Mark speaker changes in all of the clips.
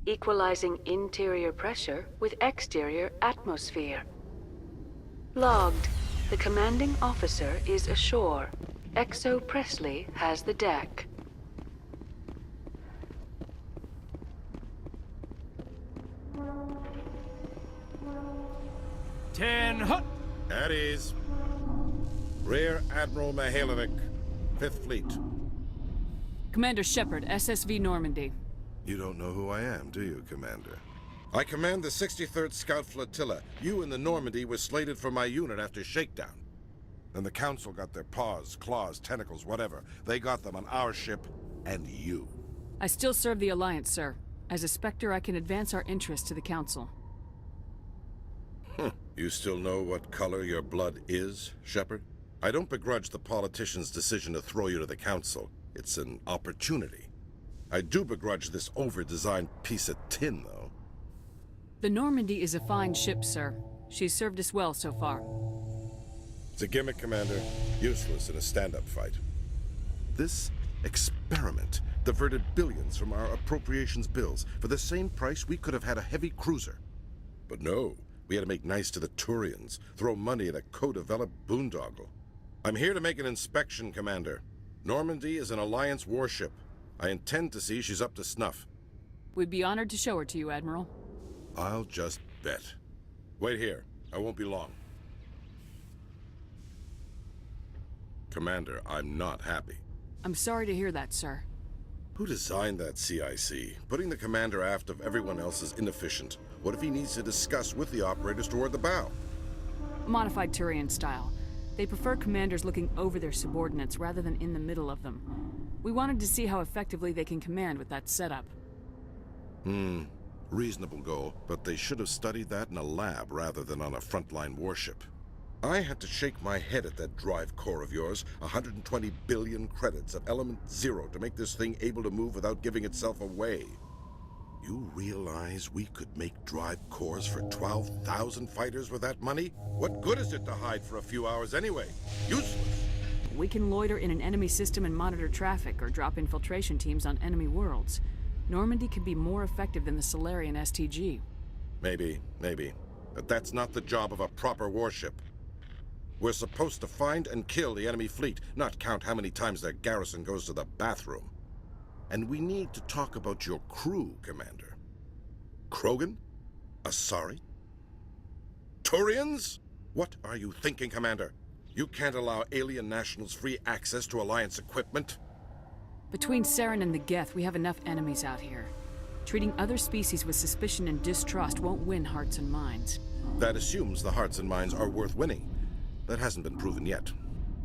Speaker 1: equalizing interior pressure with exterior atmosphere. Logged. The commanding officer is ashore. Exo Presley has the deck.
Speaker 2: At ease. Rear Admiral Mihailovic, 5th Fleet.
Speaker 3: Commander Shepard, SSV Normandy.
Speaker 2: You don't know who I am, do you, Commander? I command the 63rd Scout Flotilla. You and the Normandy were slated for my unit after shakedown. Then the Council got their paws, claws, tentacles, whatever. They got them on our ship, and you.
Speaker 3: I still serve the Alliance, sir. As a Spectre, I can advance our interests to the Council.
Speaker 2: You still know what color your blood is, Shepard? I don't begrudge the politician's decision to throw you to the Council. It's an opportunity. I do begrudge this over-designed piece of tin, though.
Speaker 3: The Normandy is a fine ship, sir. She's served us well so far.
Speaker 2: It's a gimmick, Commander. Useless in a stand-up fight. This experiment diverted billions from our appropriations bills. For the same price, we could have had a heavy cruiser. But no, we had to make nice to the Turians, throw money at a co-developed boondoggle. I'm here to make an inspection, Commander. Normandy is an Alliance warship. I intend to see she's up to snuff.
Speaker 3: We'd be honored to show her to you, Admiral.
Speaker 2: I'll just bet. Wait here. I won't be long. Commander, I'm not happy.
Speaker 3: I'm sorry to hear that, sir.
Speaker 2: Who designed that CIC? Putting the commander aft of everyone else is inefficient. What if he needs to discuss with the operators toward the bow?
Speaker 3: Modified Turian style. They prefer commanders looking over their subordinates rather than in the middle of them. We wanted to see how effectively they can command with that setup.
Speaker 2: Reasonable goal, but they should have studied that in a lab rather than on a frontline warship. I had to shake my head at that drive core of yours. 120 billion credits of element 0 to make this thing able to move without giving itself away. You realize we could make drive cores for 12,000 fighters with that money? What good is it to hide for a few hours anyway? Useless.
Speaker 3: We can loiter in an enemy system and monitor traffic or drop infiltration teams on enemy worlds. Normandy could be more effective than the Solarian STG.
Speaker 2: Maybe. But that's not the job of a proper warship. We're supposed to find and kill the enemy fleet, not count how many times their garrison goes to the bathroom. And we need to talk about your crew, Commander. Krogan? Asari? Turians? What are you thinking, Commander? You can't allow alien nationals free access to Alliance equipment?
Speaker 3: Between Saren and the Geth, we have enough enemies out here. Treating other species with suspicion and distrust won't win hearts and minds.
Speaker 2: That assumes the hearts and minds are worth winning. That hasn't been proven yet.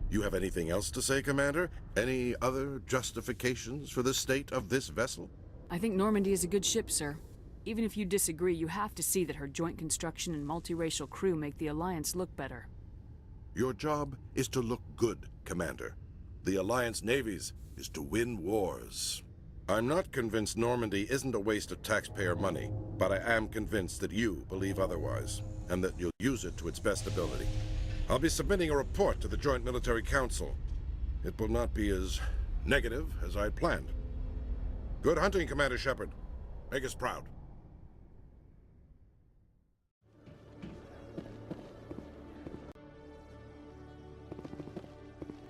Speaker 2: You have anything else to say, Commander? Any other justifications for the state of this vessel?
Speaker 3: I think Normandy is a good ship, sir. Even if you disagree, you have to see that her joint construction and multiracial crew make the Alliance look better.
Speaker 2: Your job is to look good, Commander. The Alliance navies is to win wars. I'm not convinced Normandy isn't a waste of taxpayer money, but I am convinced that you believe otherwise, and that you'll use it to its best ability. I'll be submitting a report to the Joint Military Council. It will not be as negative as I'd planned. Good hunting, Commander Shepard. Make us proud.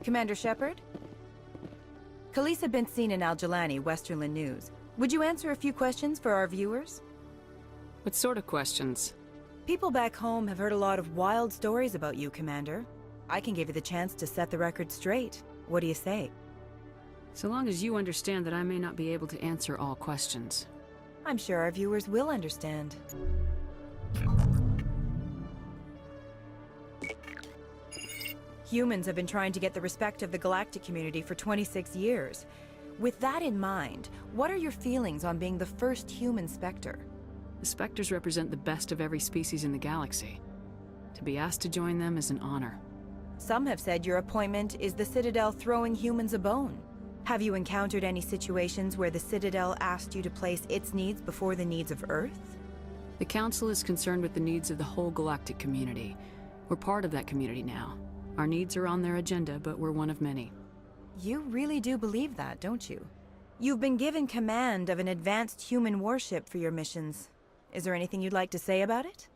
Speaker 4: Commander Shepard? Khaleesa been seen in Al-Jalani, Westerland News. Would you answer a few questions for our viewers?
Speaker 3: What sort of questions?
Speaker 4: People back home have heard a lot of wild stories about you, Commander. I can give you the chance to set the record straight. What do you say?
Speaker 3: So long as you understand that I may not be able to answer all questions.
Speaker 4: I'm sure our viewers will understand. Humans have been trying to get the respect of the galactic community for 26 years. With that in mind, what are your feelings on being the first human Spectre?
Speaker 3: The Spectres represent the best of every species in the galaxy. To be asked to join them is an honor.
Speaker 4: Some have said your appointment is the Citadel throwing humans a bone. Have you encountered any situations where the Citadel asked you to place its needs before the needs of Earth?
Speaker 3: The Council is concerned with the needs of the whole galactic community. We're part of that community now. Our needs are on their agenda, but we're one of many.
Speaker 4: You really do believe that, don't you? You've been given command of an advanced human warship for your missions. Is there anything you'd like to say about it?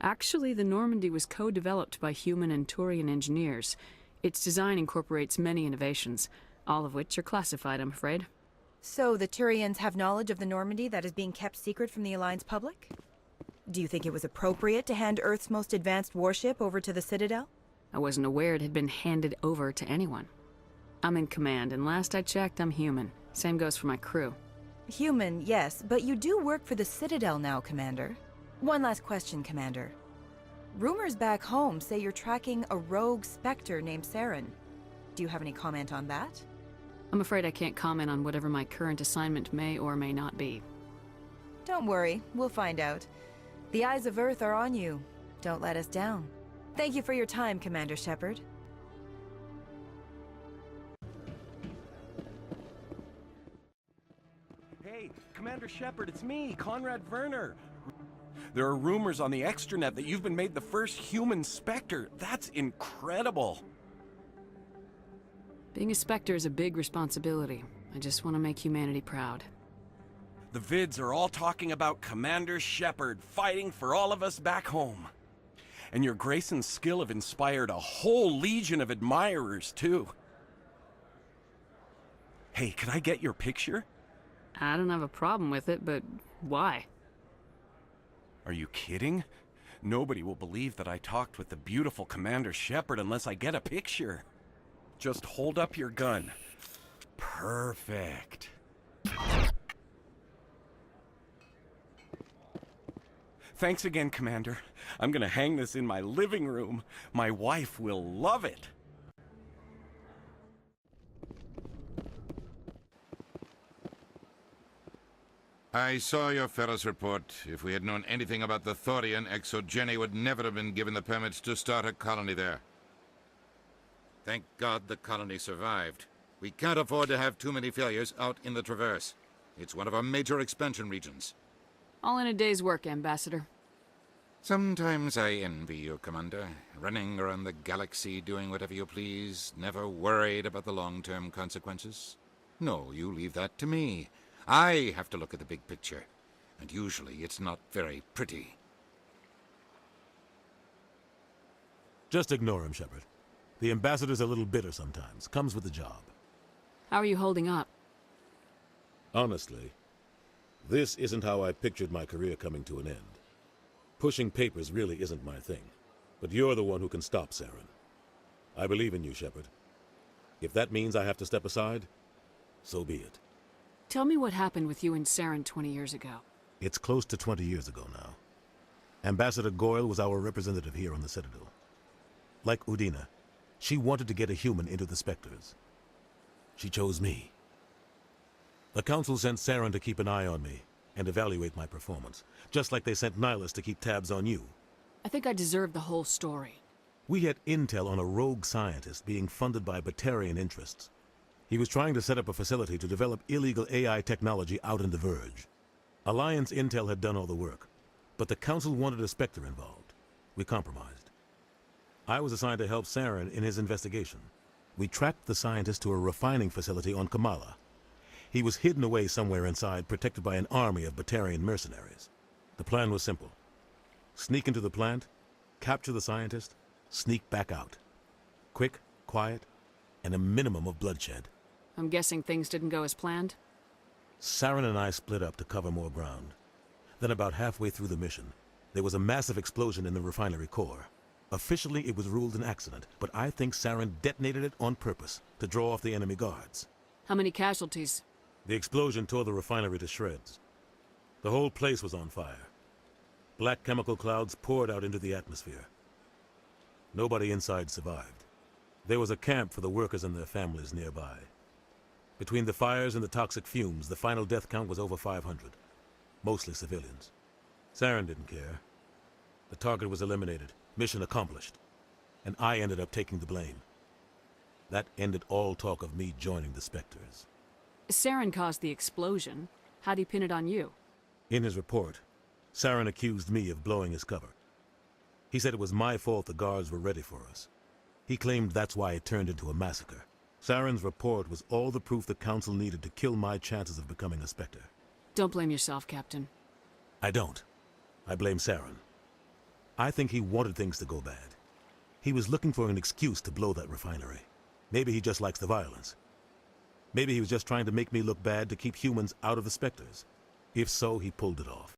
Speaker 3: Actually, the Normandy was co-developed by human and Turian engineers. Its design incorporates many innovations, all of which are classified, I'm afraid.
Speaker 4: So the Turians have knowledge of the Normandy that is being kept secret from the Alliance public? Do you think it was appropriate to hand Earth's most advanced warship over to the Citadel?
Speaker 3: I wasn't aware it had been handed over to anyone. I'm in command, and last I checked, I'm human. Same goes for my crew.
Speaker 4: Human, yes, but you do work for the Citadel now, Commander. One last question, Commander. Rumors back home say you're tracking a rogue Spectre named Saren. Do you have any comment on that?
Speaker 3: I'm afraid I can't comment on whatever my current assignment may or may not be.
Speaker 4: Don't worry, we'll find out. The eyes of Earth are on you. Don't let us down. Thank you for your time, Commander Shepard.
Speaker 5: Hey, Commander Shepard, it's me, Conrad Werner. There are rumors on the extranet that you've been made the first human Spectre. That's incredible.
Speaker 3: Being a Spectre is a big responsibility. I just want to make humanity proud.
Speaker 5: The vids are all talking about Commander Shepard fighting for all of us back home. And your grace and skill have inspired a whole legion of admirers, too. Hey, can I get your picture?
Speaker 3: I don't have a problem with it, but why?
Speaker 5: Are you kidding? Nobody will believe that I talked with the beautiful Commander Shepard unless I get a picture. Just hold up your gun. Perfect. Thanks again, Commander. I'm gonna hang this in my living room. My wife will love it.
Speaker 6: I saw your Ferris report. If we had known anything about the Thorian, Exogeny would never have been given the permits to start a colony there.
Speaker 7: Thank God the colony survived. We can't afford to have too many failures out in the Traverse. It's one of our major expansion regions.
Speaker 3: All in a day's work, Ambassador.
Speaker 7: Sometimes I envy you, Commander. Running around the galaxy doing whatever you please, never worried about the long-term consequences. No, you leave that to me. I have to look at the big picture, and usually it's not very pretty.
Speaker 8: Just ignore him, Shepard. The Ambassador's a little bitter sometimes. Comes with the job.
Speaker 3: How are you holding up?
Speaker 8: Honestly, this isn't how I pictured my career coming to an end. Pushing papers really isn't my thing. But you're the one who can stop Saren. I believe in you, Shepard. If that means I have to step aside, so be it.
Speaker 3: Tell me what happened with you and Saren 20 years ago.
Speaker 8: It's close to 20 years ago now. Ambassador Goyle was our representative here on the Citadel. Like Udina, she wanted to get a human into the Spectres. She chose me. The Council sent Saren to keep an eye on me and evaluate my performance, just like they sent Nihilus to keep tabs on you.
Speaker 3: I think I deserve the whole story.
Speaker 8: We had intel on a rogue scientist being funded by Batarian interests. He was trying to set up a facility to develop illegal AI technology out in the Verge. Alliance intel had done all the work, but the Council wanted a Spectre involved. We compromised. I was assigned to help Saren in his investigation. We tracked the scientist to a refining facility on Kamala. He was hidden away somewhere inside, protected by an army of Batarian mercenaries. The plan was simple. Sneak into the plant, capture the scientist, sneak back out. Quick, quiet, and a minimum of bloodshed.
Speaker 3: I'm guessing things didn't go as planned?
Speaker 8: Saren and I split up to cover more ground. Then about halfway through the mission, there was a massive explosion in the refinery core. Officially, it was ruled an accident, but I think Saren detonated it on purpose to draw off the enemy guards.
Speaker 3: How many casualties?
Speaker 8: The explosion tore the refinery to shreds. The whole place was on fire. Black chemical clouds poured out into the atmosphere. Nobody inside survived. There was a camp for the workers and their families nearby. Between the fires and the toxic fumes, the final death count was over 500. Mostly civilians. Saren didn't care. The target was eliminated. Mission accomplished. And I ended up taking the blame. That ended all talk of me joining the Spectres.
Speaker 3: Saren caused the explosion. How'd he pin it on you?
Speaker 8: In his report, Saren accused me of blowing his cover. He said it was my fault the guards were ready for us. He claimed that's why it turned into a massacre, Saren's report was all the proof the Council needed to kill my chances of becoming a Spectre.
Speaker 3: Don't blame yourself, Captain.
Speaker 8: I don't. I blame Saren. I think he wanted things to go bad. He was looking for an excuse to blow that refinery. Maybe he just likes the violence. Maybe he was just trying to make me look bad to keep humans out of the Spectres. If so, he pulled it off.